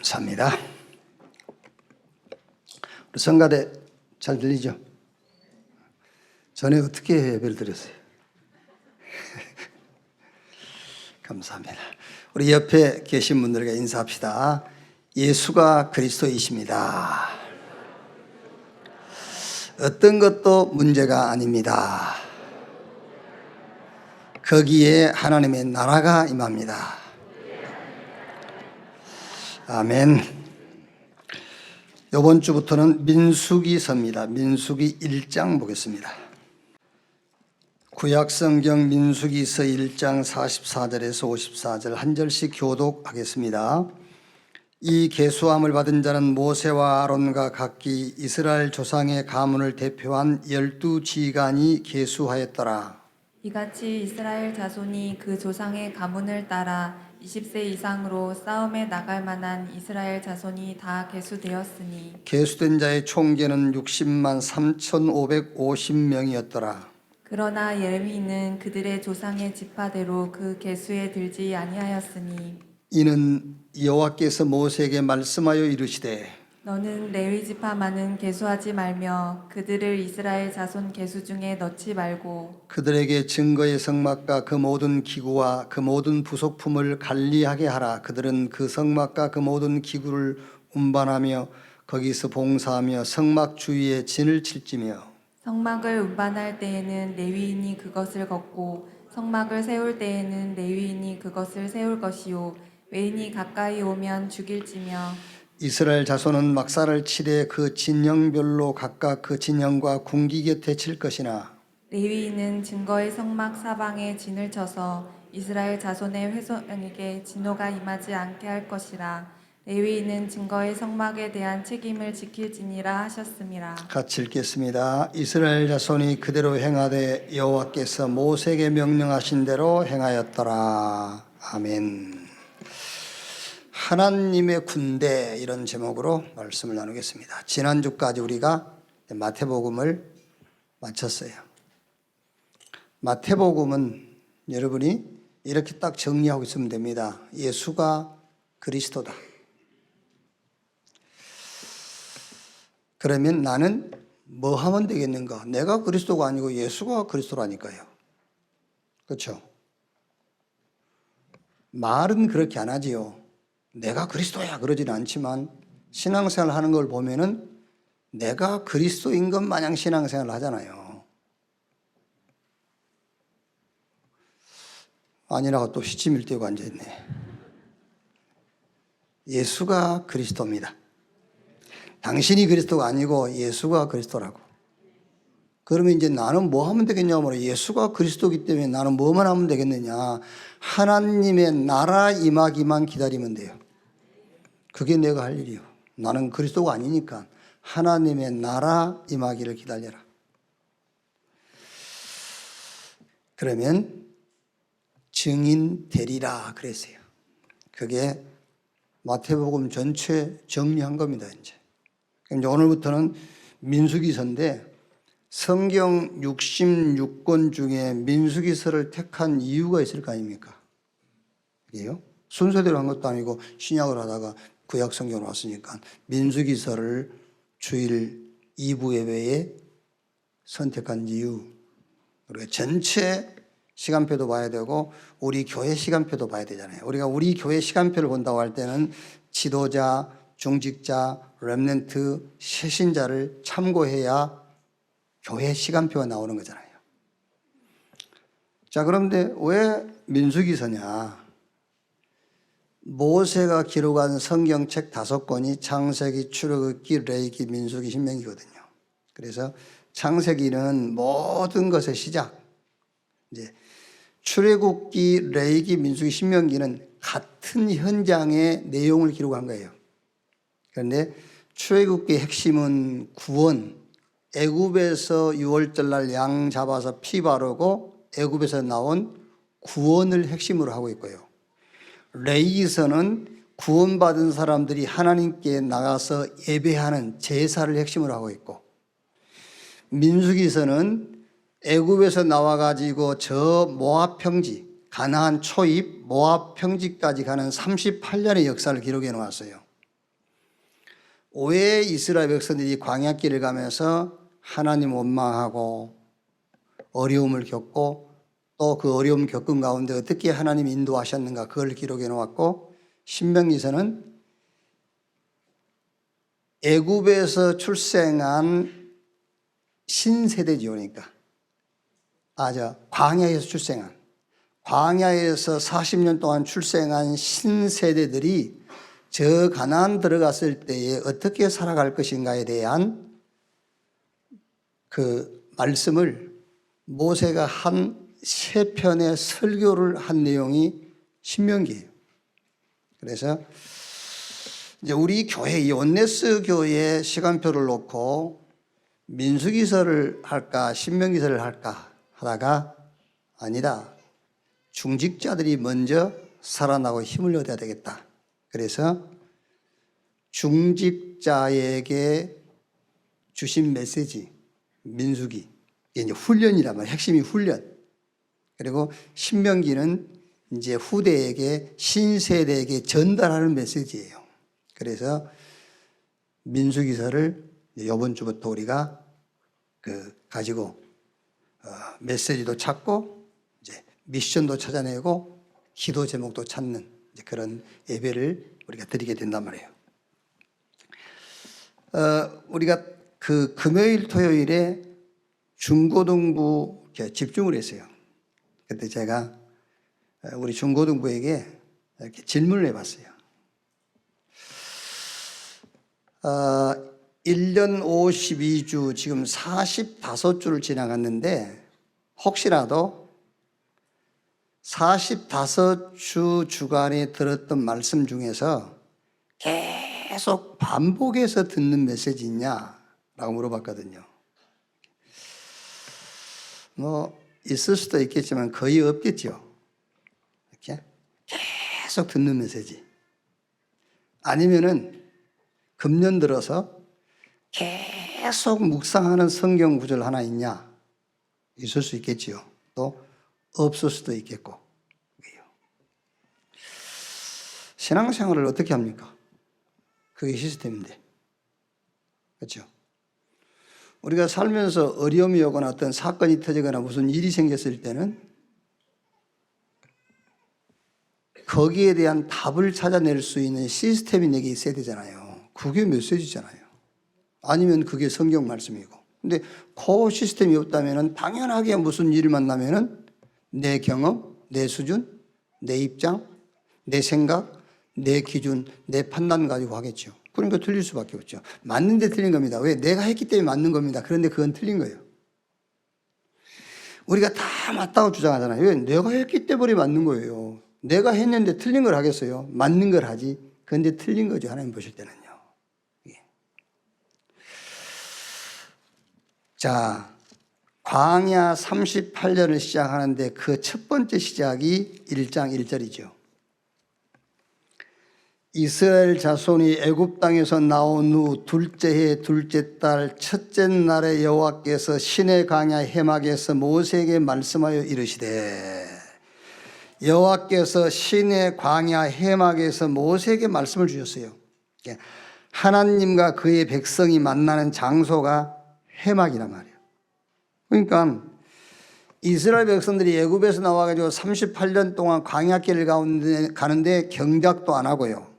감사합니다. 우리 성가대 잘 들리죠? 전에 어떻게 예배를 드렸어요? 감사합니다. 우리 옆에 계신 분들에게 인사합시다. 예수가 그리스도이십니다. 어떤 것도 문제가 아닙니다. 거기에 하나님의 나라가 임합니다. 아멘. 이번 주부터는 민수기서입니다. 민수기 1장 보겠습니다. 구약성경 민수기서 1장 44절에서 54절 한 절씩 교독하겠습니다. 이 계수함을 받은 자는 모세와 아론과 각기 이스라엘 조상의 가문을 대표한 12지간이 계수하였더라. 이같이 이스라엘 자손이 그 조상의 가문을 따라 20세 이상으로 싸움에 나갈 만한 이스라엘 자손이 다 계수되었으니 계수된 자의 총계는 60만 3,550명이었더라. 그러나 레위인은 그들의 조상의 지파대로 그 계수에 들지 아니하였으니 이는 여호와께서 모세에게 말씀하여 이르시되 너는 레위 지파만은 계수하지 말며 그들을 이스라엘 자손 계수 중에 넣지 말고 그들에게 증거의 성막과 그 모든 기구와 그 모든 부속품을 관리하게 하라. 그들은 그 성막과 그 모든 기구를 운반하며 거기서 봉사하며 성막 주위에 진을 칠지며 성막을 운반할 때에는 레위인이 그것을 걷고 성막을 세울 때에는 레위인이 그것을 세울 것이요 외인이 가까이 오면 죽일지며 이스라엘 자손은 막사를 치되 그 진영별로 각각 그 진영과 궁기 곁에 칠 것이나 레위인은 증거의 성막 사방에 진을 쳐서 이스라엘 자손의 회손에게 진노가 임하지 않게 할 것이라. 레위인은 증거의 성막에 대한 책임을 지킬지니라 하셨음이라. 같이 읽겠습니다. 이스라엘 자손이 그대로 행하되 여호와께서 모세에게 명령하신 대로 행하였더라. 아멘. 하나님의 군대, 이런 제목으로 말씀을 나누겠습니다. 지난주까지 우리가 마태복음을 마쳤어요. 마태복음은 여러분이 이렇게 딱 정리하고 있으면 됩니다. 예수가 그리스도다. 그러면 나는 뭐 하면 되겠는가? 내가 그리스도가 아니고 예수가 그리스도라니까요. 그렇죠? 말은 그렇게 안 하지요. 내가 그리스도야 그러지는 않지만 신앙생활 하는 걸 보면은 내가 그리스도인 것 마냥 신앙생활을 하잖아요. 아니라고 또 시침을 떼고 앉아있네. 예수가 그리스도입니다. 당신이 그리스도가 아니고 예수가 그리스도라고. 그러면 이제 나는 뭐 하면 되겠냐면 예수가 그리스도이기 때문에 나는 뭐만 하면 되겠느냐. 하나님의 나라 임하기만 기다리면 돼요. 그게 내가 할 일이요. 나는 그리스도가 아니니까 하나님의 나라 임하기를 기다려라. 그러면 증인 되리라 그랬어요. 그게 마태복음 전체 정리한 겁니다. 이제 오늘부터는 민수기서인데 성경 66권 중에 민수기서를 택한 이유가 있을 거 아닙니까? 이게요. 순서대로 한 것도 아니고 신약을 하다가 구약 성경으로 왔으니까 민수기서를 주일 2부 예배에 선택한 이유. 우리가 전체 시간표도 봐야 되고 우리 교회 시간표도 봐야 되잖아요. 우리가 우리 교회 시간표를 본다고 할 때는 지도자, 중직자, 렘넌트, 새신자를 참고해야 교회 시간표가 나오는 거잖아요. 자, 그런데 왜 민수기서냐? 모세가 기록한 성경책 5권이 창세기, 출애굽기, 레위기, 민수기, 신명기거든요. 그래서 창세기는 모든 것의 시작. 이제 출애굽기, 레위기, 민수기, 신명기는 같은 현장의 내용을 기록한 거예요. 그런데 출애굽기의 핵심은 구원. 애굽에서 6월절 날 양 잡아서 피 바르고 애굽에서 나온 구원을 핵심으로 하고 있고요. 레위기서는 구원받은 사람들이 하나님께 나가서 예배하는 제사를 핵심으로 하고 있고, 민수기서는 애굽에서 나와가지고 저 모압 평지, 가나안 초입 모압 평지까지 가는 38년의 역사를 기록해 놓았어요. 왜 이스라엘 백성들이 광야길을 가면서 하나님 원망하고 어려움을 겪고 또 그 어려움 겪은 가운데 어떻게 하나님이 인도하셨는가 그걸 기록해 놓았고, 신명기서는 애굽에서 출생한 신세대지요. 그러니까 광야에서 출생한, 광야에서 40년 동안 출생한 신세대들이 저 가나안 들어갔을 때에 어떻게 살아갈 것인가에 대한 그 말씀을 모세가 한 세 편의 설교를 한 내용이 신명기예요. 그래서 이제 우리 교회, 이 온네스 교회 시간표를 놓고 민수기서를 할까 신명기서를 할까 하다가 아니다, 중직자들이 먼저 살아나고 힘을 얻어야 되겠다. 그래서 중직자에게 주신 메시지 민수기, 이제 훈련이란 말이에요. 핵심이 훈련. 그리고 신명기는 이제 후대에게, 신세대에게 전달하는 메시지예요. 그래서 민수기서를 이번 주부터 우리가 가지고 메시지도 찾고 이제 미션도 찾아내고 기도 제목도 찾는 이제 그런 예배를 우리가 드리게 된단 말이에요. 우리가 그 금요일, 토요일에 중고등부 집중을 했어요. 그때 제가 우리 중고등부에게 이렇게 질문을 해봤어요. 1년 52주, 지금 45주를 지나갔는데 혹시라도 45주 주간에 들었던 말씀 중에서 계속 반복해서 듣는 메시지 있냐라고 물어봤거든요. 뭐 있을 수도 있겠지만 거의 없겠죠. 이렇게 계속 듣는 메시지. 아니면은 금년 들어서 계속 묵상하는 성경 구절 하나 있냐? 있을 수 있겠지요. 또 없을 수도 있겠고. 신앙생활을 어떻게 합니까? 그게 시스템인데. 그렇죠? 우리가 살면서 어려움이 오거나 어떤 사건이 터지거나 무슨 일이 생겼을 때는 거기에 대한 답을 찾아낼 수 있는 시스템이 내게 있어야 되잖아요. 그게 메시지잖아요. 아니면 그게 성경 말씀이고. 근데 그 시스템이 없다면 당연하게 무슨 일을 만나면 내 경험, 내 수준, 내 입장, 내 생각, 내 기준, 내 판단 가지고 하겠죠. 그러니까 틀릴 수밖에 없죠. 맞는데 틀린 겁니다. 왜? 내가 했기 때문에 맞는 겁니다. 그런데 그건 틀린 거예요. 우리가 다 맞다고 주장하잖아요. 왜? 내가 했기 때문에 맞는 거예요. 내가 했는데 틀린 걸 하겠어요? 맞는 걸 하지. 그런데 틀린 거죠. 하나님 보실 때는요. 자, 광야 38년을 시작하는데 그 첫 번째 시작이 1장 1절이죠. 이스라엘 자손이 애굽 땅에서 나온 후 둘째 해 둘째 달 첫째 날에 여호와께서 시내 광야 해막에서 모세에게 말씀하여 이르시되, 여호와께서 시내 광야 해막에서 모세에게 말씀을 주셨어요. 하나님과 그의 백성이 만나는 장소가 해막이란 말이에요. 그러니까 이스라엘 백성들이 애굽에서 나와가지고 38년 동안 광야길을 가는데 경작도 안 하고요.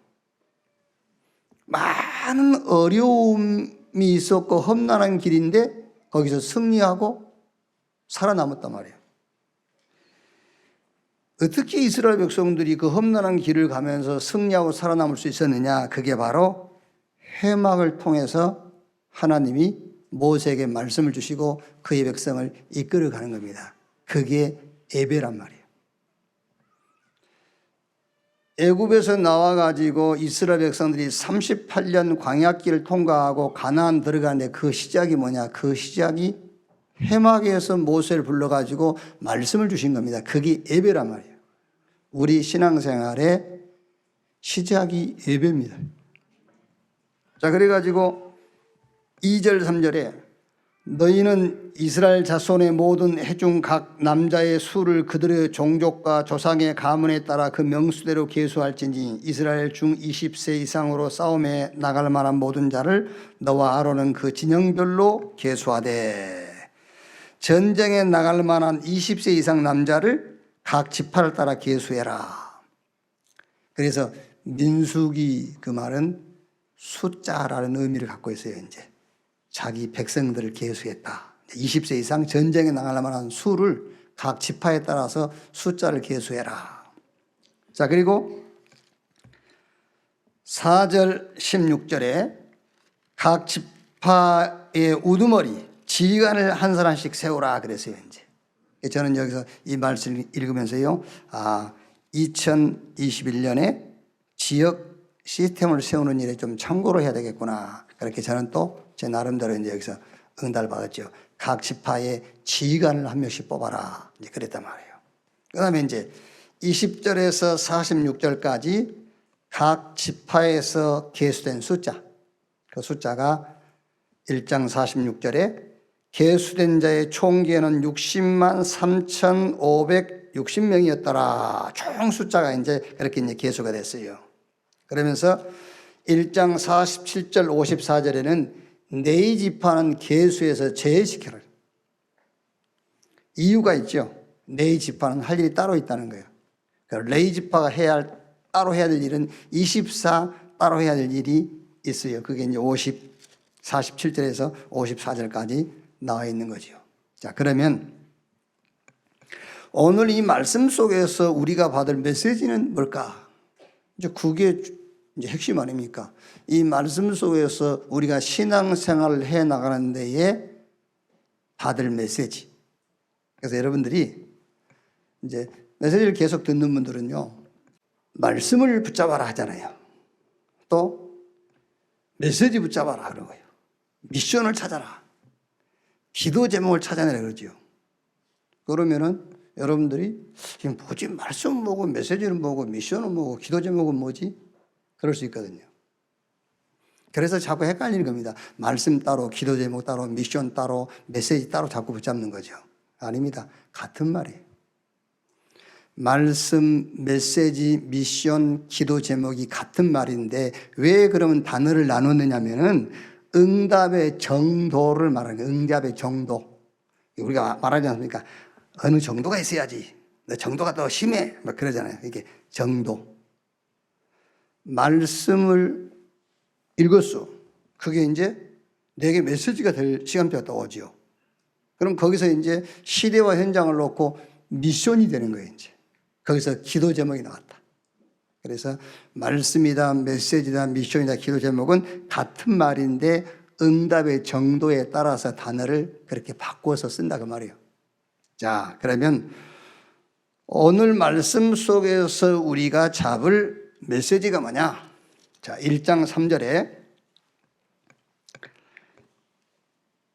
많은 어려움이 있었고 험난한 길인데 거기서 승리하고 살아남았단 말이에요. 어떻게 이스라엘 백성들이 그 험난한 길을 가면서 승리하고 살아남을 수 있었느냐? 그게 바로 해막을 통해서 하나님이 모세에게 말씀을 주시고 그의 백성을 이끌어가는 겁니다. 그게 예배란 말이에요. 애굽에서 나와가지고 이스라엘 백성들이 38년 광야길을 통과하고 가나안 들어가는데 그 시작이 뭐냐? 그 시작이 해막에서 모세를 불러가지고 말씀을 주신 겁니다. 그게 예배란 말이에요. 우리 신앙생활의 시작이 예배입니다. 자, 그래가지고 2절 3절에 너희는 이스라엘 자손의 모든 해중 각 남자의 수를 그들의 종족과 조상의 가문에 따라 그 명수대로 계수할지니 이스라엘 중 20세 이상으로 싸움에 나갈 만한 모든 자를 너와 아론은 그 진영별로 계수하되 전쟁에 나갈 만한 20세 이상 남자를 각 지파를 따라 계수해라. 그래서 민수기 그 말은 숫자라는 의미를 갖고 있어요. 이제 자기 백성들을 계수했다. 20세 이상 전쟁에 나갈 만한 수를 각 지파에 따라서 숫자를 계수해라. 자, 그리고 4절 16절에 각 지파의 우두머리 지휘관을 한 사람씩 세우라 그랬어요. 이제 저는 여기서 이 말씀을 읽으면서요, 2021년에 지역 시스템을 세우는 일에 좀 참고를 해야 되겠구나. 그렇게 저는 또 제 나름대로 이제 여기서 응답을 받았죠. 각 지파의 지휘관을 한 명씩 뽑아라. 이제 그랬단 말이에요. 그 다음에 이제 20절에서 46절까지 각 지파에서 계수된 숫자. 그 숫자가 1장 46절에 계수된 자의 총계는 60만 3,560명이었더라. 총 숫자가 이제 그렇게 이제 계수가 됐어요. 그러면서 1장 47절 54절에는 네 지파는 계수해서 제외시켜라. 이유가 있죠. 네 지파는 할 일이 따로 있다는 거예요. 레위 지파가 따로 해야 될 일은 24 따로 해야 될 일이 있어요. 그게 이제 47절에서 54절까지 나와 있는 거죠. 자, 그러면 오늘 이 말씀 속에서 우리가 받을 메시지는 뭘까? 이제 그게 이제 핵심 아닙니까? 이 말씀 속에서 우리가 신앙생활을 해 나가는 데에 받을 메시지. 그래서 여러분들이 이제 메시지를 계속 듣는 분들은요, 말씀을 붙잡아라 하잖아요. 또 메시지 붙잡아라 그런 거예요. 미션을 찾아라. 기도 제목을 찾아내라 그러죠. 그러면은 여러분들이 지금 뭐지? 말씀 뭐고 메시지는 뭐고 미션은 뭐고 기도 제목은 뭐지? 그럴 수 있거든요. 그래서 자꾸 헷갈리는 겁니다. 말씀 따로, 기도 제목 따로, 미션 따로, 메시지 따로 자꾸 붙잡는 거죠. 아닙니다. 같은 말이에요. 말씀, 메시지, 미션, 기도 제목이 같은 말인데 왜 그러면 단어를 나눴느냐면은 응답의 정도를 말하는 거예요. 응답의 정도. 우리가 말하지 않습니까? 어느 정도가 있어야지. 너 정도가 더 심해. 막 그러잖아요. 이게 정도. 말씀을 읽었어. 그게 이제 내게 메시지가 될 시간표가 또 오죠. 그럼 거기서 이제 시대와 현장을 놓고 미션이 되는 거예요. 이제 거기서 기도 제목이 나왔다. 그래서 말씀이다, 메시지다, 미션이다, 기도 제목은 같은 말인데 응답의 정도에 따라서 단어를 그렇게 바꿔서 쓴다 그 말이에요. 자, 그러면 오늘 말씀 속에서 우리가 잡을 메시지가 뭐냐? 자, 1장 3절에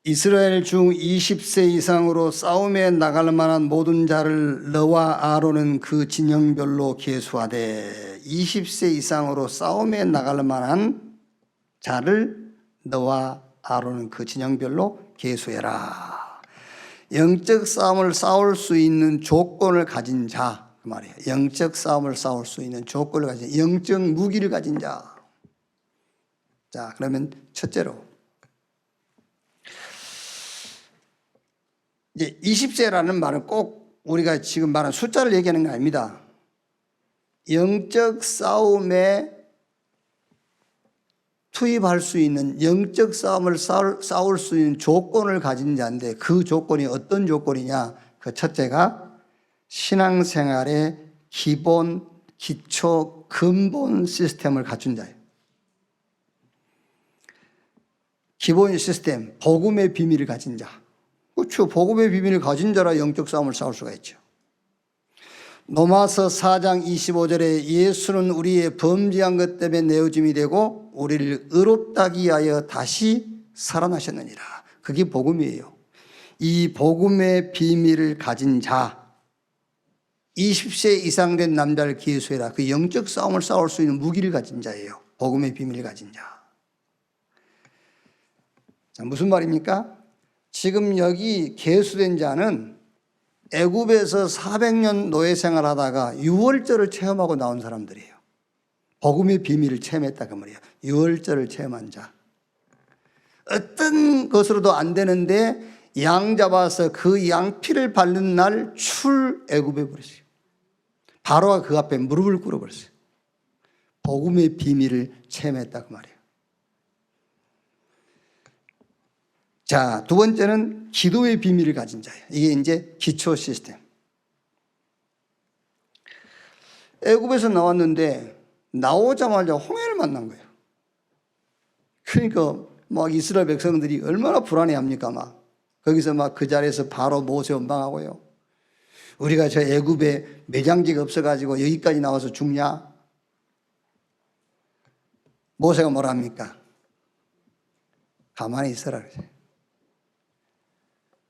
이스라엘 중 20세 이상으로 싸움에 나갈 만한 모든 자를 너와 아론은 그 진영별로 계수하되 20세 이상으로 싸움에 나갈 만한 자를 너와 아론은 그 진영별로 계수해라. 영적 싸움을 싸울 수 있는 조건을 가진 자, 그 말이에요. 영적 싸움을 싸울 수 있는 조건을 가진 자, 영적 무기를 가진 자. 자, 그러면 첫째로 이제 20세라는 말은 꼭 우리가 지금 말한 숫자를 얘기하는 게 아닙니다. 영적 싸움에 투입할 수 있는 영적 싸움을 싸울 수 있는 조건을 가진 자인데 그 조건이 어떤 조건이냐? 그 첫째가 신앙생활의 기본, 기초, 근본 시스템을 갖춘 자예요. 기본 시스템, 복음의 비밀을 가진 자. 그렇죠. 복음의 비밀을 가진 자라 영적 싸움을 싸울 수가 있죠. 로마서 4장 25절에 예수는 우리의 범죄한 것 때문에 내어짐이 되고 우리를 의롭다기 위하여 다시 살아나셨느니라. 그게 복음이에요. 이 복음의 비밀을 가진 자, 20세 이상 된 남자를 기수해라. 그 영적 싸움을 싸울 수 있는 무기를 가진 자예요. 복음의 비밀을 가진 자. 자, 무슨 말입니까? 지금 여기 계수된 자는 애굽에서 400년 노예 생활하다가 유월절을 체험하고 나온 사람들이에요. 복음의 비밀을 체험했다 그 말이에요. 유월절을 체험한 자. 어떤 것으로도 안 되는데 양 잡아서 그 양 피를 밟는 날 출애굽해 버렸어요. 바로가 그 앞에 무릎을 꿇어 버렸어요. 복음의 비밀을 체험했다 그 말이에요. 자, 두 번째는 기도의 비밀을 가진 자예요. 이게 이제 기초 시스템. 애굽에서 나왔는데 나오자마자 홍해를 만난 거예요. 그러니까 막 이스라엘 백성들이 얼마나 불안해합니까? 막 거기서 막 그 자리에서 바로 모세 원망하고요. 우리가 저 애굽에 매장지가 없어가지고 여기까지 나와서 죽냐? 모세가 뭐라 합니까? 가만히 있어라 그러죠.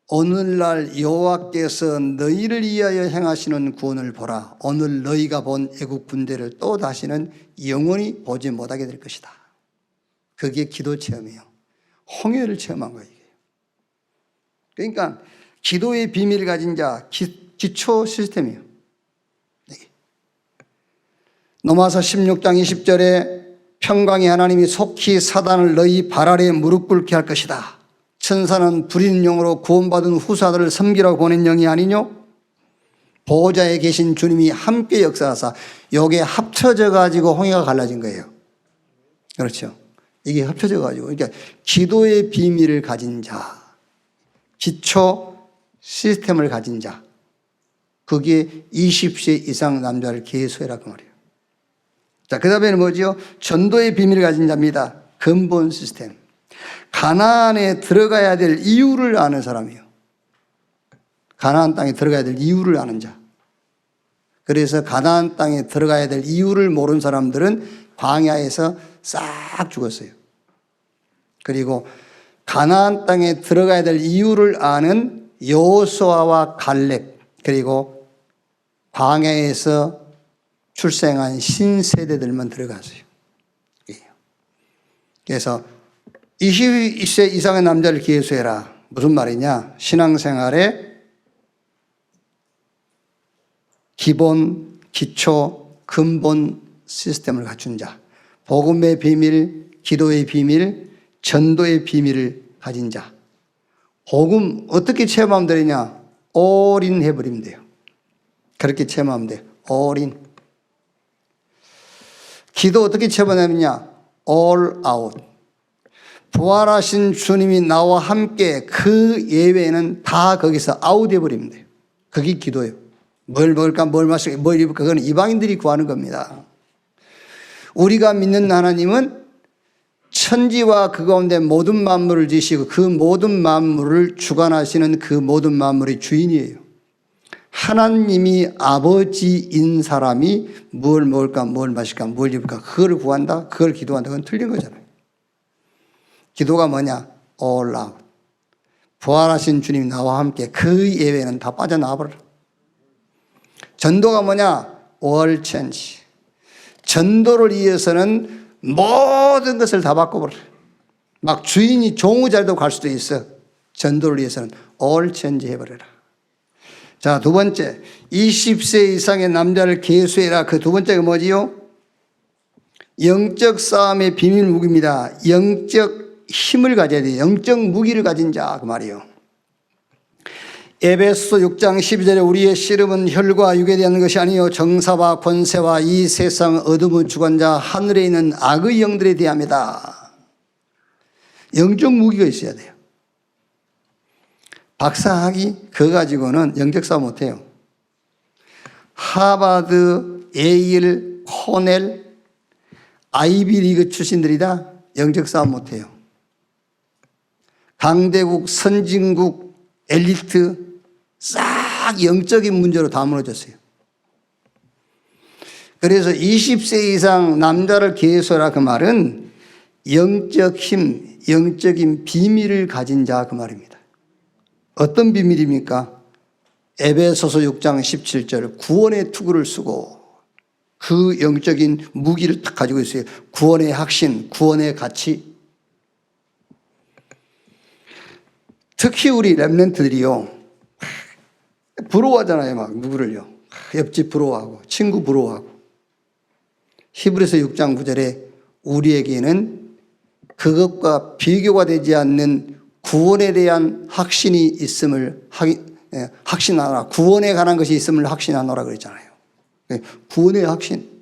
오늘날 여호와께서 너희를 위하여 행하시는 구원을 보라. 오늘 너희가 본 애국 군대를 또 다시는 영원히 보지 못하게 될 것이다. 그게 기도 체험이에요. 홍해를 체험한 거예요. 그러니까 기도의 비밀을 가진 자, 기초 시스템이에요. 로마서 16장 20절에 평강의 하나님이 속히 사단을 너희 발 아래에 무릎 꿇게 할 것이다. 천사는 부리는 영으로 구원받은 후사들을 섬기라고 보낸 영이 아니뇨? 보호자에 계신 주님이 함께 역사하사 요게 합쳐져 가지고 홍해가 갈라진 거예요. 그렇죠. 이게 합쳐져 가지고 그러니까 기도의 비밀을 가진 자, 기초 시스템을 가진 자, 그게 20세 이상 남자를 계수해라고 말이에요. 자, 그 다음에는 뭐지요? 전도의 비밀을 가진 자입니다. 근본 시스템. 가나안에 들어가야 될 이유를 아는 사람이에요. 가나안 땅에 들어가야 될 이유를 아는 자. 그래서 가나안 땅에 들어가야 될 이유를 모르는 사람들은 광야에서 싹 죽었어요. 그리고 가나안 땅에 들어가야 될 이유를 아는 여호수아와 갈렙, 그리고 광야에서 출생한 신세대들만 들어갔어요. 그래서 21세 이상의 남자를 계수해라. 무슨 말이냐? 신앙생활의 기본, 기초, 근본 시스템을 갖춘 자. 복음의 비밀, 기도의 비밀, 전도의 비밀을 가진 자. 복음 어떻게 체험하면 되느냐? 올인 해버리면 돼요. 그렇게 체험하면 돼요. 올인. 기도 어떻게 체험하느냐? all out. 부활하신 주님이 나와 함께 그 예외는 다 거기서 아웃해버리면 돼요. 그게 기도예요. 뭘 먹을까, 뭘 마실까, 뭘 입을까, 그건 이방인들이 구하는 겁니다. 우리가 믿는 하나님은 천지와 그 가운데 모든 만물을 지으시고 그 모든 만물을 주관하시는 그 모든 만물의 주인이에요. 하나님이 아버지인 사람이 뭘 먹을까, 뭘 마실까, 뭘 입을까, 그걸 구한다, 그걸 기도한다, 그건 틀린 거잖아요. 기도가 뭐냐? all out. 부활하신 주님 나와 함께 그 예외는 다 빠져나와버려. 전도가 뭐냐? all change. 전도를 위해서는 모든 것을 다 바꿔버려. 막 주인이 종의 자리도 갈 수도 있어. 전도를 위해서는 all change 해버려라. 자, 두 번째, 20세 이상의 남자를 계수해라. 그 두 번째가 뭐지요? 영적 싸움의 비밀 무기입니다. 영적 힘을 가져야 돼요. 영적 무기를 가진 자, 그 말이에요. 에베소 6장 12절에 우리의 씨름은 혈과 육에 대한 것이 아니요 정사와 권세와 이 세상 어둠의 주관자 하늘에 있는 악의 영들에 대함이다. 영적 무기가 있어야 돼요. 박사학위 그거 가지고는 영적 싸움 못해요. 하버드, 예일, 코넬, 아이비리그 출신들이다 영적 싸움 못해요. 강대국, 선진국, 엘리트 싹 영적인 문제로 다 무너졌어요. 그래서 20세 이상 남자를 계수하라 그 말은 영적 힘, 영적인 비밀을 가진 자 그 말입니다. 어떤 비밀입니까? 에베소서 6장 17절 구원의 투구를 쓰고 그 영적인 무기를 딱 가지고 있어요. 구원의 확신, 구원의 가치. 특히 우리 렘넌트들이요, 부러워하잖아요. 막 누구를요. 옆집 부러워하고 친구 부러워하고. 히브리서 6장 9절에 우리에게는 그것과 비교가 되지 않는 구원에 대한 확신이 있음을 확신하노라. 구원에 관한 것이 있음을 확신하노라 그랬잖아요. 구원의 확신.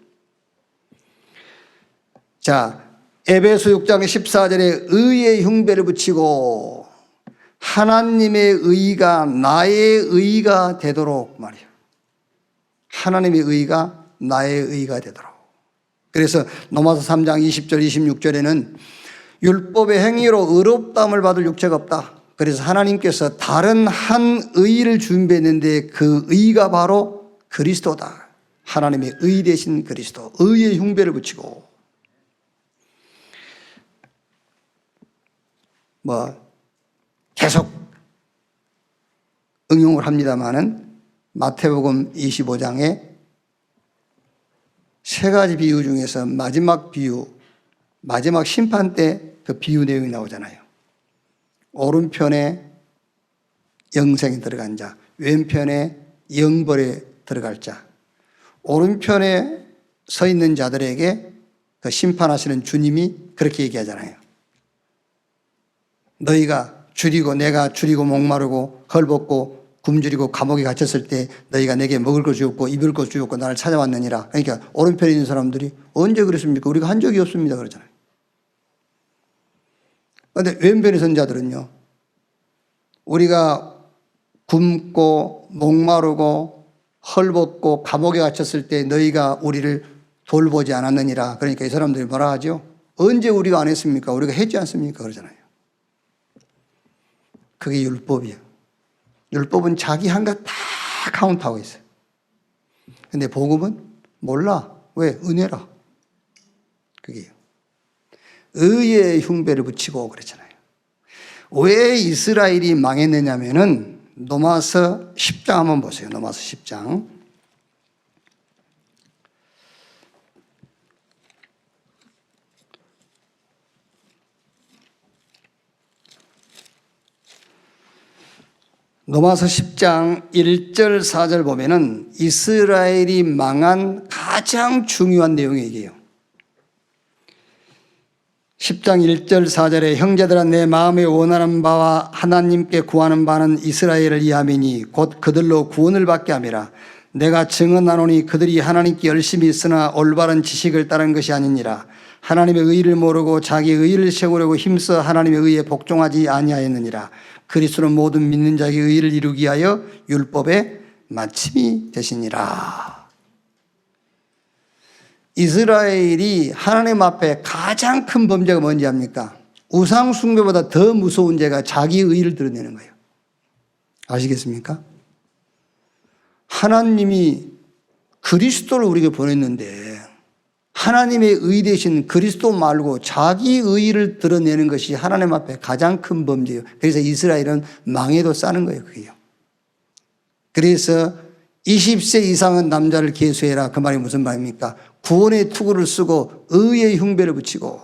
자, 에베소 6장 14절에 의의 흉배를 붙이고 하나님의 의가 나의 의가 되도록 말이에요. 하나님의 의가 나의 의가 되도록. 그래서 로마서 3장 20절 26절에는 율법의 행위로 의롭다함을 받을 육체가 없다. 그래서 하나님께서 다른 한 의를 준비했는데 그 의가 바로 그리스도다. 하나님의 의 되신 그리스도, 의의 흉배를 붙이고. 계속 응용을 합니다마는 마태복음 25장에 세 가지 비유 중에서 마지막 비유, 마지막 심판 때 그 비유 내용이 나오잖아요. 오른편에 영생에 들어간 자, 왼편에 영벌에 들어갈 자. 오른편에 서 있는 자들에게 그 심판하시는 주님이 그렇게 얘기하잖아요. 너희가 줄이고 내가 줄이고 목마르고 헐벗고 굶주리고 감옥에 갇혔을 때 너희가 내게 먹을 것 주었고 입을 것 주었고 나를 찾아왔느니라. 그러니까 오른편에 있는 사람들이 언제 그랬습니까? 우리가 한 적이 없습니다 그러잖아요. 그런데 왼편에 선 자들은요, 우리가 굶고 목마르고 헐벗고 감옥에 갇혔을 때 너희가 우리를 돌보지 않았느니라. 그러니까 이 사람들이 뭐라 하죠? 언제 우리가 안 했습니까? 우리가 했지 않습니까? 그러잖아요. 그게 율법이에요. 율법은 자기 한 것 다 카운트하고 있어요. 근데 복음은 몰라. 왜? 은혜라. 그게요. 의의 흉배를 붙이고 그랬잖아요. 왜 이스라엘이 망했느냐면은 로마서 10장 한번 보세요. 로마서 10장. 로마서 10장 1절 4절 보면은 이스라엘이 망한 가장 중요한 내용이 얘기해요. 10장 1절 4절에 형제들아 내 마음에 원하는 바와 하나님께 구하는 바는 이스라엘을 위함이니 곧 그들로 구원을 받게 함이라. 내가 증언하노니 그들이 하나님께 열심히 있으나 올바른 지식을 따른 것이 아니니라. 하나님의 의를 모르고 자기 의를 세우려고 힘써 하나님의 의에 복종하지 아니하였느니라. 그리스도는 모든 믿는 자에게 의를 이루기 위하여 율법의 마침이 되시니라. 이스라엘이 하나님 앞에 가장 큰 범죄가 뭔지 압니까? 우상 숭배보다 더 무서운 죄가 자기 의를 드러내는 거예요. 아시겠습니까? 하나님이 그리스도를 우리에게 보냈는데 하나님의 의 되신 그리스도 말고 자기 의를 드러내는 것이 하나님 앞에 가장 큰 범죄예요. 그래서 이스라엘은 망해도 싸는 거예요. 그게요. 그래서 20세 이상은 남자를 계수해라. 그 말이 무슨 말입니까? 구원의 투구를 쓰고 의의 흉배를 붙이고.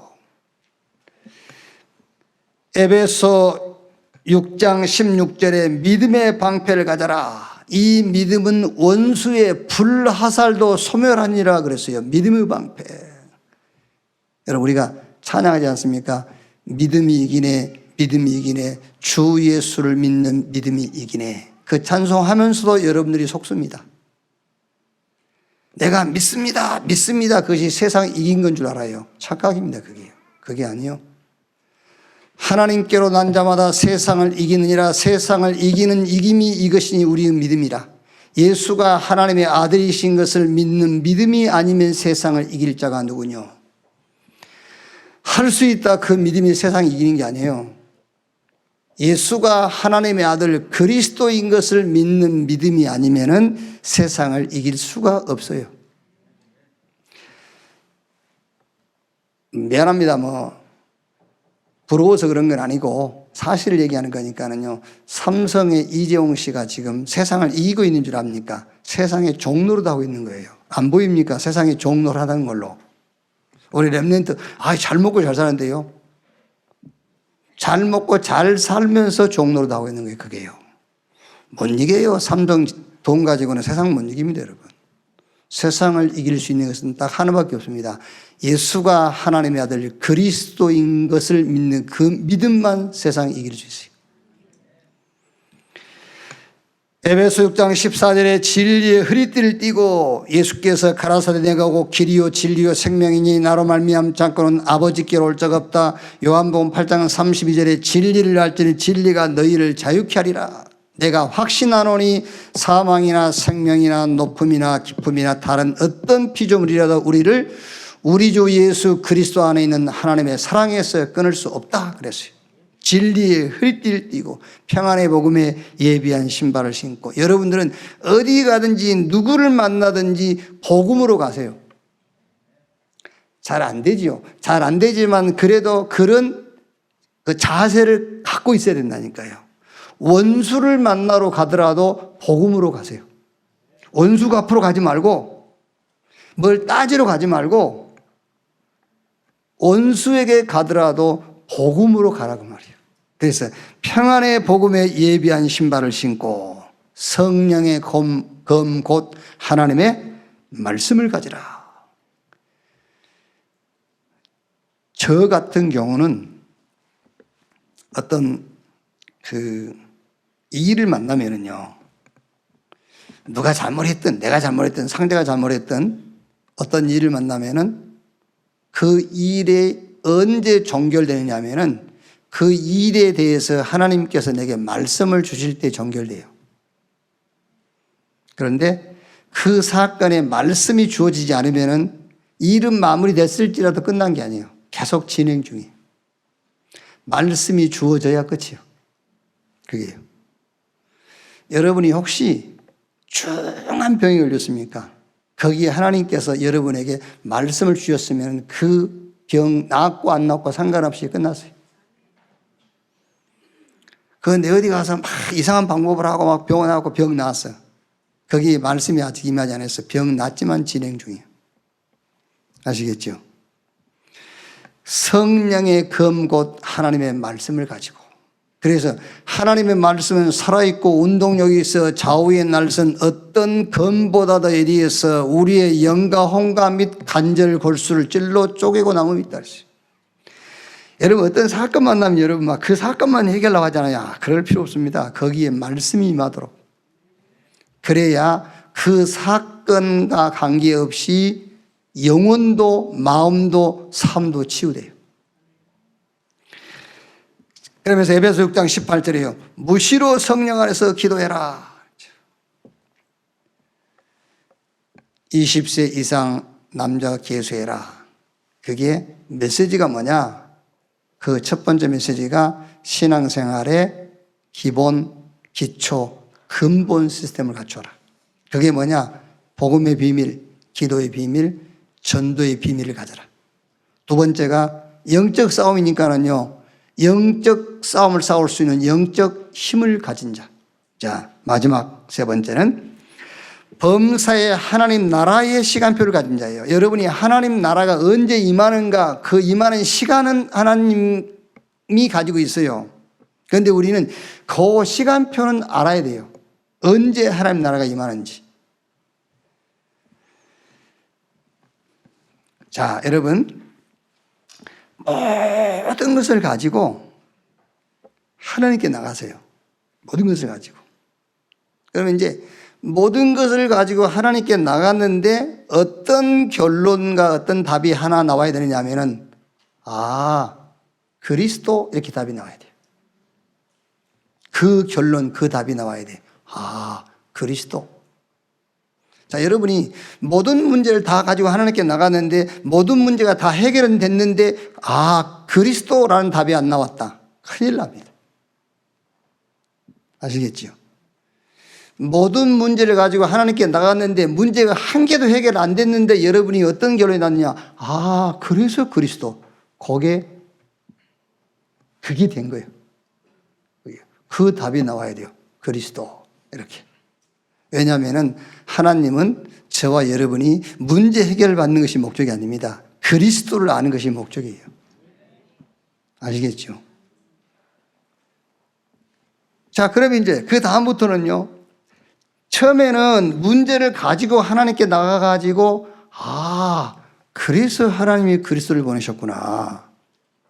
에베소 6장 16절에 믿음의 방패를 가져라. 이 믿음은 원수의 불화살도 소멸하니라 그랬어요. 믿음의 방패. 여러분 우리가 찬양하지 않습니까? 믿음이 이기네, 믿음이 이기네, 주 예수를 믿는 믿음이 이기네. 그 찬송하면서도 여러분들이 속습니다. 내가 믿습니다, 믿습니다. 그것이 세상 이긴 건 줄 알아요. 착각입니다. 그게 아니요. 하나님께로 난 자마다 세상을 이기느니라. 세상을 이기는 이김이 이것이니 우리의 믿음이라. 예수가 하나님의 아들이신 것을 믿는 믿음이 아니면 세상을 이길 자가 누구뇨? 할 수 있다 그 믿음이 세상을 이기는 게 아니에요. 예수가 하나님의 아들 그리스도인 것을 믿는 믿음이 아니면은 세상을 이길 수가 없어요. 미안합니다. 부러워서 그런 건 아니고 사실을 얘기하는 거니까는요. 삼성의 이재용 씨가 지금 세상을 이기고 있는 줄 압니까? 세상의 종노릇 하고 있는 거예요. 안 보입니까? 세상의 종노릇 하는 걸로. 우리 렘넌트 잘 먹고 잘 사는데요. 잘 먹고 잘 살면서 종로로 하고 있는 거예요. 그게요. 못 이겨요. 삼성 돈 가지고는 세상 못 이깁니다, 여러분. 세상을 이길 수 있는 것은 딱 하나밖에 없습니다. 예수가 하나님의 아들 그리스도인 것을 믿는 그 믿음만 세상을 이길 수 있어요. 에베소 6장 14절에 진리의 허리띠를 띠고 예수께서 가라사대 내가 오고 길이요 진리요 생명이니 나로 말미암 자꾸는 아버지께로 올 적 없다. 요한복음 8장 32절에 진리를 알지니 진리가 너희를 자유케 하리라. 내가 확신하노니 사망이나 생명이나 높음이나 깊음이나 다른 어떤 피조물이라도 우리를 우리 주 예수 그리스도 안에 있는 하나님의 사랑에서 끊을 수 없다 그랬어요. 진리의 허리띠를 띠고 평안의 복음에 예비한 신발을 신고 여러분들은 어디 가든지 누구를 만나든지 복음으로 가세요. 잘 안 되지요. 잘 안 되지만 그래도 그런 그 자세를 갖고 있어야 된다니까요. 원수를 만나러 가더라도 복음으로 가세요. 원수가 앞으로 가지 말고 뭘 따지러 가지 말고 원수에게 가더라도 복음으로 가라고 말이에요. 그래서 평안의 복음에 예비한 신발을 신고 성령의 검 곧 하나님의 말씀을 가지라. 저 같은 경우는 어떤 이 일을 만나면은요, 누가 잘못했든 내가 잘못했든 상대가 잘못했든 어떤 일을 만나면은 그 일에 언제 종결되느냐 하면은 그 일에 대해서 하나님께서 내게 말씀을 주실 때 종결돼요. 그런데 그 사건에 말씀이 주어지지 않으면은 일은 마무리됐을지라도 끝난 게 아니에요. 계속 진행 중이에요. 말씀이 주어져야 끝이에요. 그게요. 여러분이 혹시 중한 병에 걸렸습니까? 거기에 하나님께서 여러분에게 말씀을 주셨으면 그 병 낫고 안 낫고 상관없이 끝났어요. 그런데 어디 가서 막 이상한 방법을 하고 막 병원 하고 병 나았어요. 거기에 말씀이 아직 임하지 않았어요. 병 낫지만 진행 중이에요. 아시겠죠? 성령의 검 곧 하나님의 말씀을 가지고 그래서 하나님의 말씀은 살아있고 운동력이 있어 좌우의 날선 어떤 검보다도 예리해서 우리의 영과 혼과 및 관절 골수를 찔러 쪼개고 남음이 있다 그랬어요. 여러분 어떤 사건 만나면 여러분 막 그 사건만 해결하려고 하잖아요. 그럴 필요 없습니다. 거기에 말씀이 임하도록 그래야 그 사건과 관계없이 영혼도 마음도 삶도 치유돼요. 그러면서 에베소 6장 18절이에요. 무시로 성령 안에서 기도해라. 20세 이상 남자 계수해라. 그게 메시지가 뭐냐? 그 첫 번째 메시지가 신앙생활의 기본, 기초, 근본 시스템을 갖춰라. 그게 뭐냐? 복음의 비밀, 기도의 비밀, 전도의 비밀을 가져라. 두 번째가 영적 싸움이니까는요. 영적 싸움을 싸울 수 있는 영적 힘을 가진 자. 자, 마지막 세 번째는 범사에 하나님 나라의 시간표를 가진 자예요. 여러분이 하나님 나라가 언제 임하는가 그 임하는 시간은 하나님이 가지고 있어요. 그런데 우리는 그 시간표는 알아야 돼요. 언제 하나님 나라가 임하는지. 자, 여러분 모든 것을 가지고 하나님께 나가세요. 모든 것을 가지고. 그러면 이제 모든 것을 가지고 하나님께 나갔는데 어떤 결론과 어떤 답이 하나 나와야 되느냐 하면은 그리스도 이렇게 답이 나와야 돼요. 그 결론, 그 답이 나와야 돼요. 그리스도. 자, 여러분이 모든 문제를 다 가지고 하나님께 나갔는데 모든 문제가 다 해결은 됐는데 그리스도라는 답이 안 나왔다. 큰일 납니다. 아시겠지요? 모든 문제를 가지고 하나님께 나갔는데 문제가 한 개도 해결 안 됐는데 여러분이 어떤 결론이 났느냐? 그래서 그리스도. 그게 된 거예요. 그 답이 나와야 돼요. 그리스도. 이렇게. 왜냐하면 하나님은 저와 여러분이 문제 해결을 받는 것이 목적이 아닙니다. 그리스도를 아는 것이 목적이에요. 아시겠죠? 자, 그러면 이제 그 다음부터는요. 처음에는 문제를 가지고 하나님께 나가가지고 그래서 하나님이 그리스도를 보내셨구나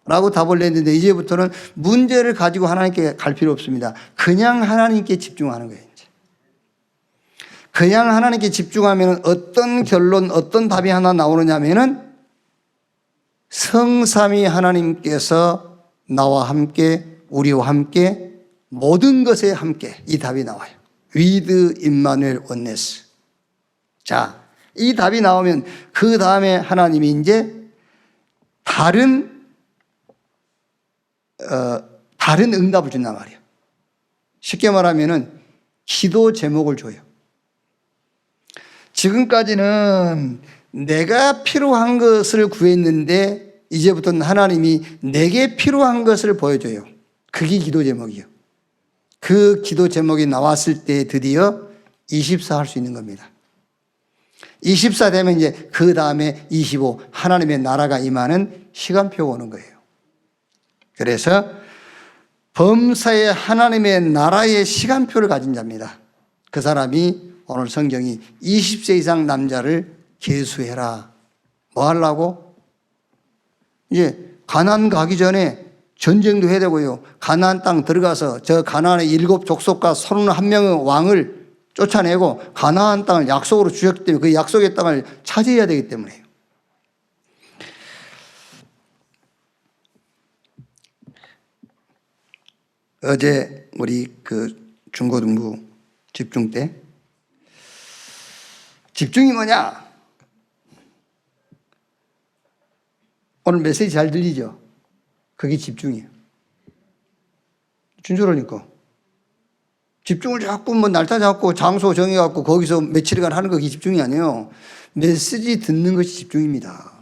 라고 답을 냈는데 이제부터는 문제를 가지고 하나님께 갈 필요 없습니다. 그냥 하나님께 집중하는 거예요. 이제. 그냥 하나님께 집중하면 어떤 결론, 어떤 답이 하나 나오느냐 하면은 성삼위 하나님께서 나와 함께, 우리와 함께, 모든 것에 함께 이 답이 나와요. with 임마누엘 원네스. 자, 이 답이 나오면 그 다음에 하나님이 이제 다른 응답을 준단 말이에요. 쉽게 말하면은 기도 제목을 줘요. 지금까지는 내가 필요한 것을 구했는데 이제부터는 하나님이 내게 필요한 것을 보여줘요. 그게 기도 제목이에요. 그 기도 제목이 나왔을 때 드디어 24 할 수 있는 겁니다. 24 되면 이제 그 다음에 25 하나님의 나라가 임하는 시간표가 오는 거예요. 그래서 범사에 하나님의 나라의 시간표를 가진 자입니다. 그 사람이 오늘 성경이 20세 이상 남자를 계수해라. 뭐 하려고? 이제 가나안 가기 전에 전쟁도 해야 되고요. 가나안 땅 들어가서 저 가나안의 7 족속과 31명의 왕을 쫓아내고 가나안 땅을 약속으로 주셨기 때문에 그 약속의 땅을 차지해야 되기 때문에요. 어제 우리 그 중고등부 집중 때 집중이 뭐냐? 오늘 메시지 잘 들리죠? 그게 집중이에요. 진짜라니까. 집중을 자꾸 뭐 날짜 잡고 장소 정해갖고 거기서 며칠간 하는 게 집중이 아니에요. 메시지 듣는 것이 집중입니다.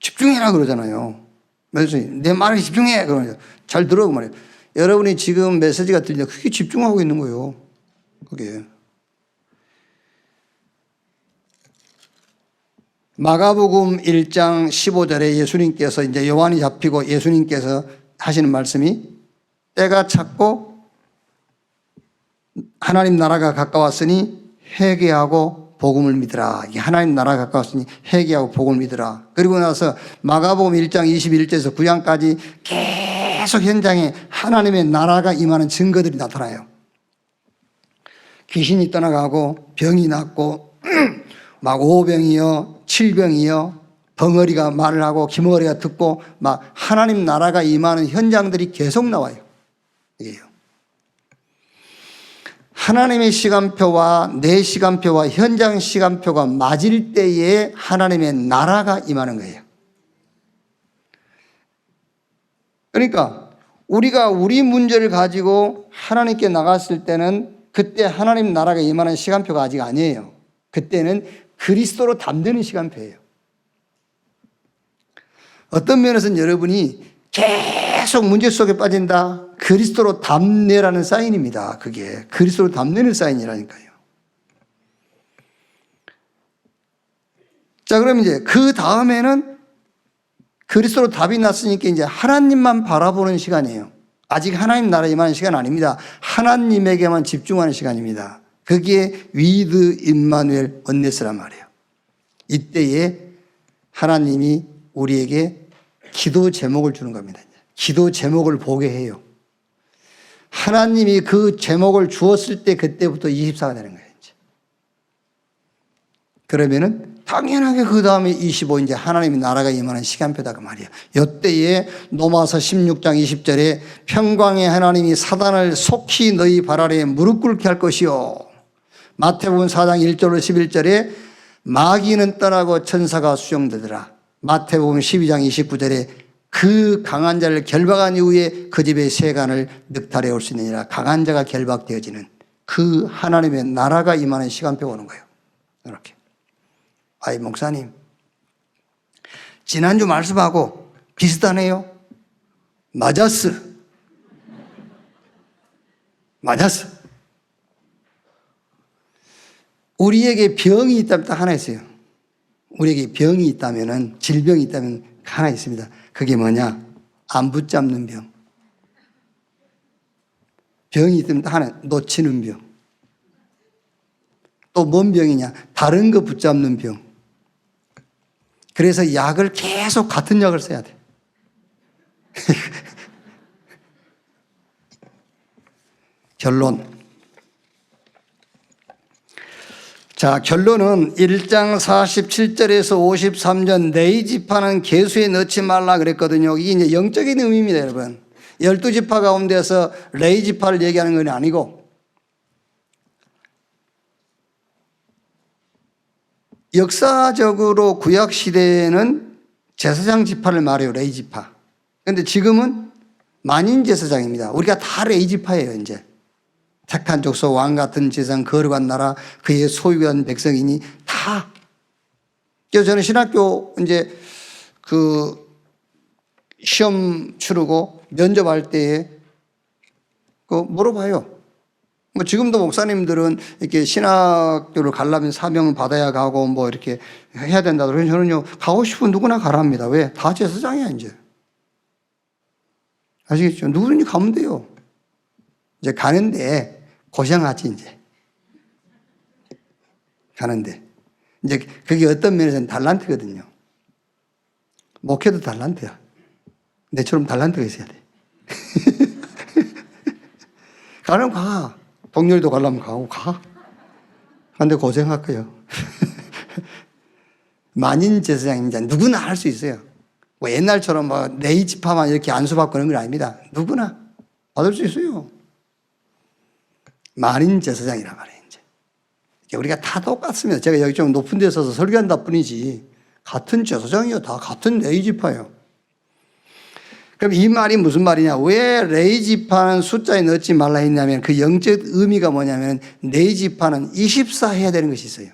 집중해라 그러잖아요. 메시지 내 말에 집중해 그러죠. 잘 들어 그 말이에요. 여러분이 지금 메시지가 들리냐 그게 집중하고 있는 거예요. 그게. 마가복음 1장 15절에 예수님께서 이제 요한이 잡히고 예수님께서 하시는 말씀이 때가 찼고 하나님 나라가 가까웠으니 회개하고 복음을 믿으라. 이게 하나님 나라가 가까웠으니 회개하고 복음을 믿으라. 그리고 나서 마가복음 1장 21절에서 9장까지 계속 현장에 하나님의 나라가 임하는 증거들이 나타나요. 귀신이 떠나가고 병이 낫고 막 5병이요 7병이요 벙어리가 말을 하고 기머리가 듣고 막 하나님 나라가 임하는 현장들이 계속 나와요. 이게요. 하나님의 시간표와 내 시간표와 현장 시간표가 맞을 때에 하나님의 나라가 임하는 거예요. 그러니까 우리가 우리 문제를 가지고 하나님께 나갔을 때는 그때 하나님 나라가 임하는 시간표가 아직 아니에요. 그때는 그리스도로 담대는 시간표예요. 어떤 면에서는 여러분이 계속 문제 속에 빠진다. 그리스도로 담내라는 사인입니다. 그게 그리스도로 담내는 사인이라니까요. 자, 그럼 이제 그 다음에는 그리스도로 답이 났으니까 이제 하나님만 바라보는 시간이에요. 아직 하나님 나라에 임하는 시간 아닙니다. 하나님에게만 집중하는 시간입니다. 그게 위드 임마누엘 원네스란 말이에요. 이때에 하나님이 우리에게 기도 제목을 주는 겁니다. 기도 제목을 보게 해요. 하나님이 그 제목을 주었을 때 그때부터 24가 되는 거예요. 이제. 그러면은 당연하게 그 다음에 25 이제 하나님의 나라가 임하는 시간표다 그 말이에요. 이때에 로마서 16장 20절에 평강의 하나님이 사단을 속히 너희 발 아래에 무릎 꿇게 할 것이요. 마태복음 4장 1절로 11절에 마귀는 떠나고 천사가 수용되더라. 마태복음 12장 29절에 그 강한 자를 결박한 이후에 그 집의 세간을 늑탈해 올 수 있느니라. 강한 자가 결박되어지는 그 하나님의 나라가 임하는 시간표가 오는 거예요. 이렇게. 아이 목사님 지난주 말씀하고 비슷하네요. 맞았어. 우리에게 병이 있다면 딱 하나 있어요. 우리에게 병이 있다면 질병이 있다면 하나 있습니다. 그게 뭐냐? 안 붙잡는 병. 병이 있으면 하나 놓치는 병. 또 뭔 병이냐? 다른 거 붙잡는 병. 그래서 약을 계속 같은 약을 써야 돼. 결론. 자, 결론은 1장 47절에서 53절 네 지파는 계수에 넣지 말라 그랬거든요. 이게 이제 영적인 의미입니다, 여러분. 12지파 가운데서 레위 지파를 얘기하는 건 아니고 역사적으로 구약 시대에는 제사장 지파를 말해요, 레위 지파. 그런데 지금은 만인 제사장입니다. 우리가 다 레위 지파예요, 이제. 택한 족속 왕 같은 제사장 거룩한 나라 그의 소유한 백성이니 다. 그래서 저는 신학교 이제 그 시험 치르고 면접할 때에 그 물어봐요. 뭐 지금도 목사님들은 이렇게 신학교를 가려면 사명을 받아야 가고 뭐 이렇게 해야 된다. 그래서 저는요, 가고 싶은 누구나 가랍니다. 왜? 다 제사장이야, 이제. 아시겠죠? 누구든지 가면 돼요. 이제 가는데 고생하지, 이제. 가는데. 이제 그게 어떤 면에서는 달란트거든요. 목회도 달란트야. 내처럼 달란트가 있어야 돼. 가면 가. 동료도 가려면 가고 가. 근데 고생할 거예요. 만인 제사장입니다. 누구나 할 수 있어요. 뭐 옛날처럼 뭐 레위 지파만 이렇게 안수받고 그런 건 아닙니다. 누구나 받을 수 있어요. 만인 제사장이란 말이에요, 이제. 우리가 다 똑같습니다. 제가 여기 좀 높은 데 서서 설교한다 뿐이지. 같은 제사장이요. 다 같은 레위 지파예요. 그럼 이 말이 무슨 말이냐? 왜 레위 지파는 숫자에 넣지 말라 했냐면 그 영적 의미가 뭐냐면 레위 지파는 24 해야 되는 것이 있어요.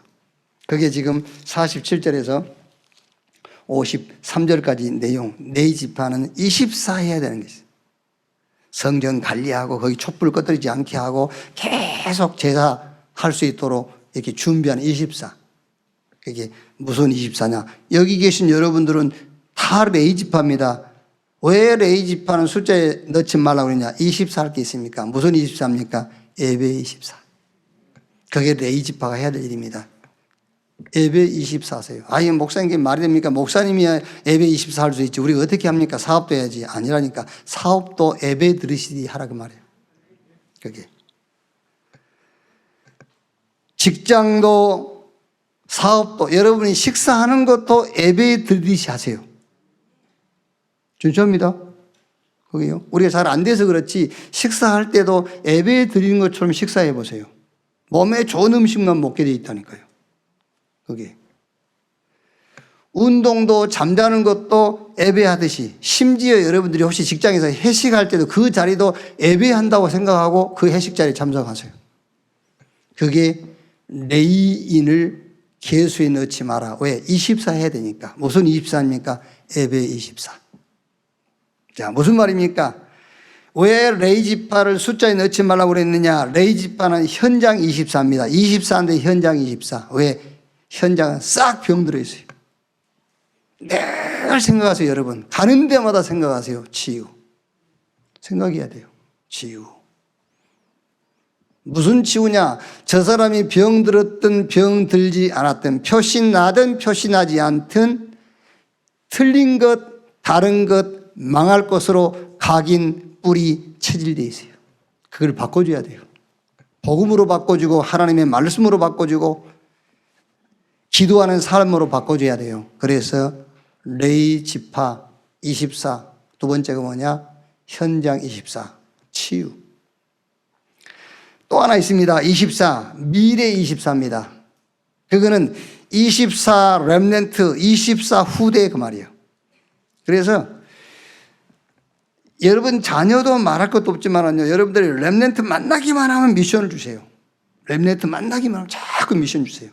그게 지금 47절에서 53절까지 내용. 레위 지파는 24 해야 되는 것이 있어요. 성전 관리하고 거기 촛불 꺼뜨리지 않게 하고 계속 제사할 수 있도록 이렇게 준비하는 24. 그게 무슨 24냐? 여기 계신 여러분들은 다 레위 지파입니다. 왜 레위 지파는 숫자에 넣지 말라고 그러냐? 24 할 게 있습니까? 무슨 24입니까? 예배 24. 그게 레위 지파가 해야 될 일입니다. 예배 24세요. 아니, 목사님께 말이 됩니까? 목사님이 예배 24 할 수 있지. 우리가 어떻게 합니까? 사업도 해야지. 아니라니까. 사업도 예배 드리시디 하라 그 말이에요. 그게. 직장도 사업도 여러분이 식사하는 것도 예배 드리듯이 하세요. 진짜입니다. 그게요. 우리가 잘 안 돼서 그렇지 식사할 때도 예배 드리는 것처럼 식사해 보세요. 몸에 좋은 음식만 먹게 돼 있다니까요. 그게. 운동도 잠자는 것도 예배하듯이 심지어 여러분들이 혹시 직장에서 회식할 때도 그 자리도 예배한다고 생각하고 그 회식 자리에 참석하세요. 그게 레위인을 계수에 넣지 마라. 왜? 24 해야 되니까. 무슨 24입니까? 예배 24. 자, 무슨 말입니까? 왜 레위 지파를 숫자에 넣지 말라고 그랬느냐? 레위 지파는 현장 24입니다. 24인데 현장 24. 왜? 현장은 싹 병들어 있어요. 늘 생각하세요, 여러분. 가는 데마다 생각하세요. 치유. 생각해야 돼요. 치유. 무슨 치유냐? 저 사람이 병들었든 병들지 않았든 표시나든 표시나지 않든 틀린 것, 다른 것, 망할 것으로 각인, 뿔이 체질되어 있어요. 그걸 바꿔줘야 돼요. 복음으로 바꿔주고 하나님의 말씀으로 바꿔주고 기도하는 삶으로 바꿔줘야 돼요. 그래서 레위 지파 24, 두 번째가 뭐냐? 현장 24, 치유. 또 하나 있습니다. 24, 미래 24입니다. 그거는 24 렘넌트, 24 후대 그 말이에요. 그래서 여러분 자녀도 말할 것도 없지만요. 여러분들이 렘넌트 만나기만 하면 미션을 주세요. 렘넌트 만나기만 하면 자꾸 미션 주세요.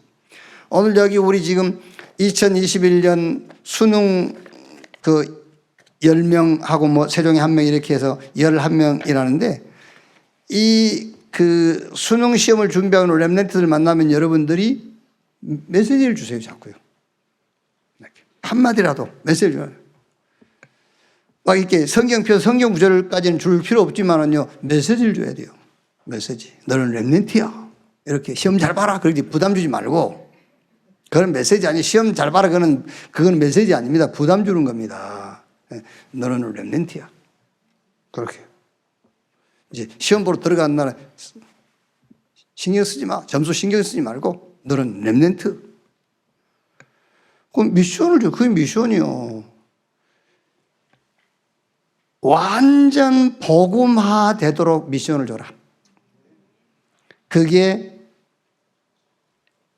오늘 여기 우리 지금 2021년 수능 그 10명하고 뭐 세종에 1명 이렇게 해서 11명이라는데 이 그 수능 시험을 준비하는 렘넌트들 만나면 여러분들이 메시지를 주세요, 자꾸요. 한마디라도 메시지를 줘요. 막 이렇게 성경 구절까지는 줄 필요 없지만은요, 메시지를 줘야 돼요. 메시지. 너는 렘넌트야. 이렇게 시험 잘 봐라. 그렇게 부담 주지 말고. 그건 메시지 아니. 시험 잘 봐라. 그건 메시지 아닙니다. 부담 주는 겁니다. 너는 렘넌트야. 그렇게. 이제 시험 보러 들어간 날에 신경 쓰지 마. 점수 신경 쓰지 말고 너는 렘넌트. 그럼 미션을 줘. 그게 미션이요. 완전 복음화 되도록 미션을 줘라. 그게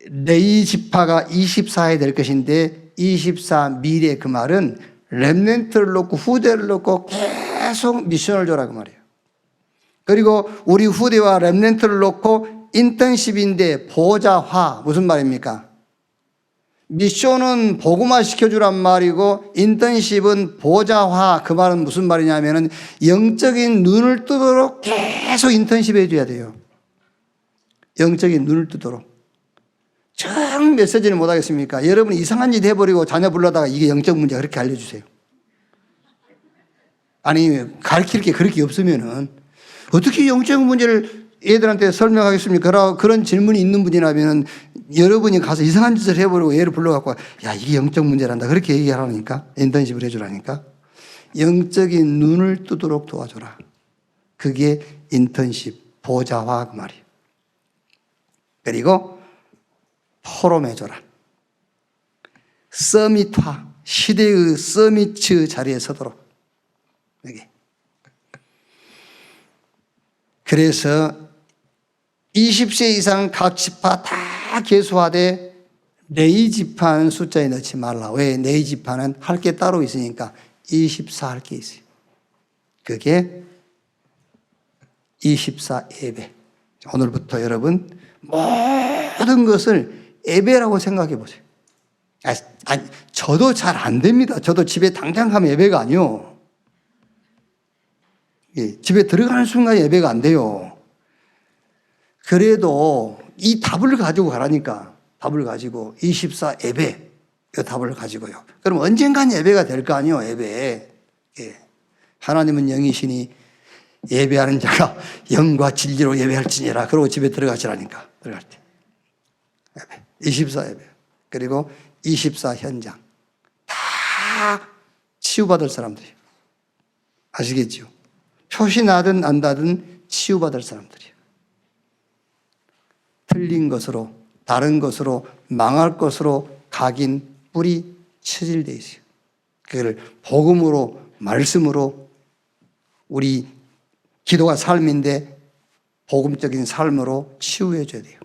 레위 지파가 24에 될 것인데 24 미래 그 말은 렘넌트를 놓고 후대를 놓고 계속 미션을 줘라 그 말이에요. 그리고 우리 후대와 렘넌트를 놓고 인턴십인데 보좌화 무슨 말입니까? 미션은 복음화 시켜주란 말이고 인턴십은 보좌화 그 말은 무슨 말이냐면은 영적인 눈을 뜨도록 계속 인턴십 해줘야 돼요. 영적인 눈을 뜨도록. 정 메시지를 못 하겠습니까? 여러분 이상한 짓 해버리고 자녀 불러다가 이게 영적 문제야 그렇게 알려주세요. 아니 가르칠 게 그렇게 없으면은 어떻게 영적 문제를 애들한테 설명하겠습니까? 그런 질문이 있는 분이라면 여러분이 가서 이상한 짓을 해버리고 얘를 불러갖고 야 이게 영적 문제란다 그렇게 얘기하라니까 인턴십을 해주라니까 영적인 눈을 뜨도록 도와줘라. 그게 인턴십 보좌화 그 말이에요. 그리고 포럼해줘라. 서밋화 시대의 서밋 자리에 서도록 여기. 그래서 20세 이상 각 지파 다 계수하되 레위 지파는 숫자에 넣지 말라. 왜? 레위 지파는 할 게 따로 있으니까 24 할 게 있어요. 그게 24 예배. 오늘부터 여러분 모든 것을 예배라고 생각해 보세요. 저도 잘 안 됩니다. 저도 집에 당장 가면 예배가 아니요. 집에 들어가는 순간 예배가 안 돼요. 그래도 이 답을 가지고 가라니까. 답을 가지고 24 예배 이 답을 가지고요. 그럼 언젠간 예배가 될 거 아니에요. 예배. 하나님은 영이시니 예배하는 자가 영과 진리로 예배할지니라. 그러고 집에 들어가시라니까. 들어갈 때 예배. 24 예배. 그리고 24 현장. 다 치유받을 사람들이에요. 아시겠죠? 표시 나든 안 나든 치유받을 사람들이에요. 틀린 것으로 다른 것으로 망할 것으로 각인 뿌리 체질되어 있어요. 그걸 복음으로 말씀으로 우리 기도가 삶인데 복음적인 삶으로 치유해 줘야 돼요.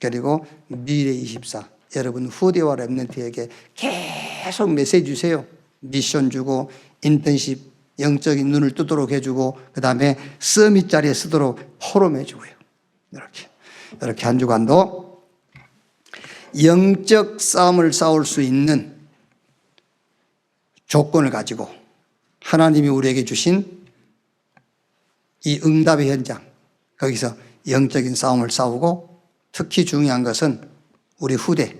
그리고 미래 24 여러분 후대와 렘넌트에게 계속 메시지 주세요. 미션 주고 인턴십 영적인 눈을 뜨도록 해주고 그 다음에 서밋 자리에 쓰도록 포럼 해주고요. 이렇게 한 주간도 영적 싸움을 싸울 수 있는 조건을 가지고 하나님이 우리에게 주신 이 응답의 현장 거기서 영적인 싸움을 싸우고 특히 중요한 것은 우리 후대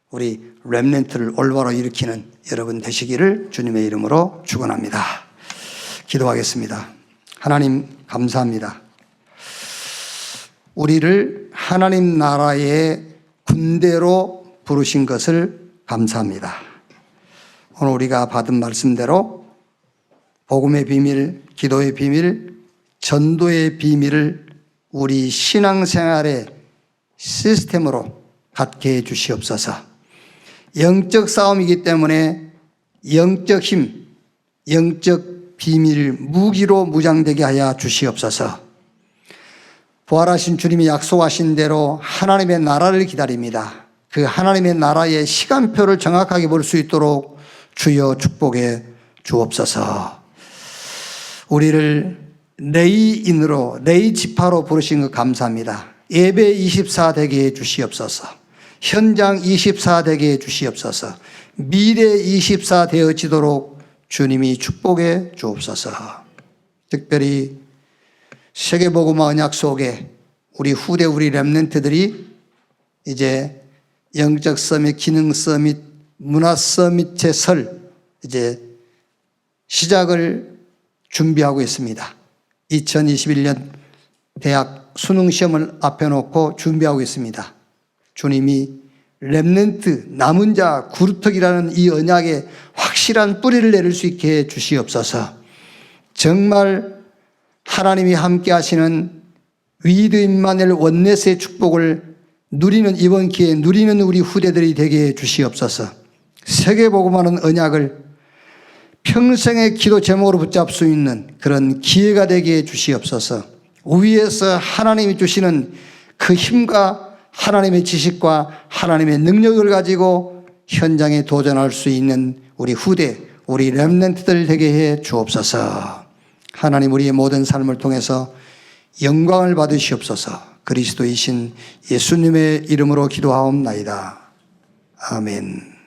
우리 렘넌트를 올바로 일으키는 여러분 되시기를 주님의 이름으로 축원합니다. 기도하겠습니다. 하나님 감사합니다. 우리를 하나님 나라의 군대로 부르신 것을 감사합니다. 오늘 우리가 받은 말씀대로 복음의 비밀, 기도의 비밀, 전도의 비밀을 우리 신앙생활의 시스템으로 갖게 해 주시옵소서. 영적 싸움이기 때문에 영적 힘, 영적 비밀, 무기로 무장되게 하여 주시옵소서. 부활하신 주님이 약속하신 대로 하나님의 나라를 기다립니다. 그 하나님의 나라의 시간표를 정확하게 볼 수 있도록 주여 축복해 주옵소서. 우리를 레위인으로 레위 지파로 부르신 것 감사합니다. 예배 24 되게 해 주시옵소서. 현장 24 되게 해 주시옵소서. 미래 24 되어지도록 주님이 축복해 주옵소서. 특별히 세계복음화 언약 속에 우리 후대 우리 렘넌트들이 이제 영적 서밋, 기능 서밋, 문화 서밋의 설 이제 시작을 준비하고 있습니다. 2021년 대학 수능 시험을 앞에 놓고 준비하고 있습니다. 주님이 렘넌트, 남은 자, 구루터기라는 이 언약에 확실한 뿌리를 내릴 수 있게 해 주시옵소서. 정말 하나님이 함께 하시는 위드 임마누엘 원네스의 축복을 누리는 이번 기회에 누리는 우리 후대들이 되게 해 주시옵소서. 세계복음하는 언약을 평생의 기도 제목으로 붙잡을 수 있는 그런 기회가 되게 해 주시옵소서. 위에서 하나님이 주시는 그 힘과 하나님의 지식과 하나님의 능력을 가지고 현장에 도전할 수 있는 우리 후대, 우리 렘넌트들 되게 해 주옵소서. 하나님 우리의 모든 삶을 통해서 영광을 받으시옵소서. 그리스도이신 예수님의 이름으로 기도하옵나이다. 아멘.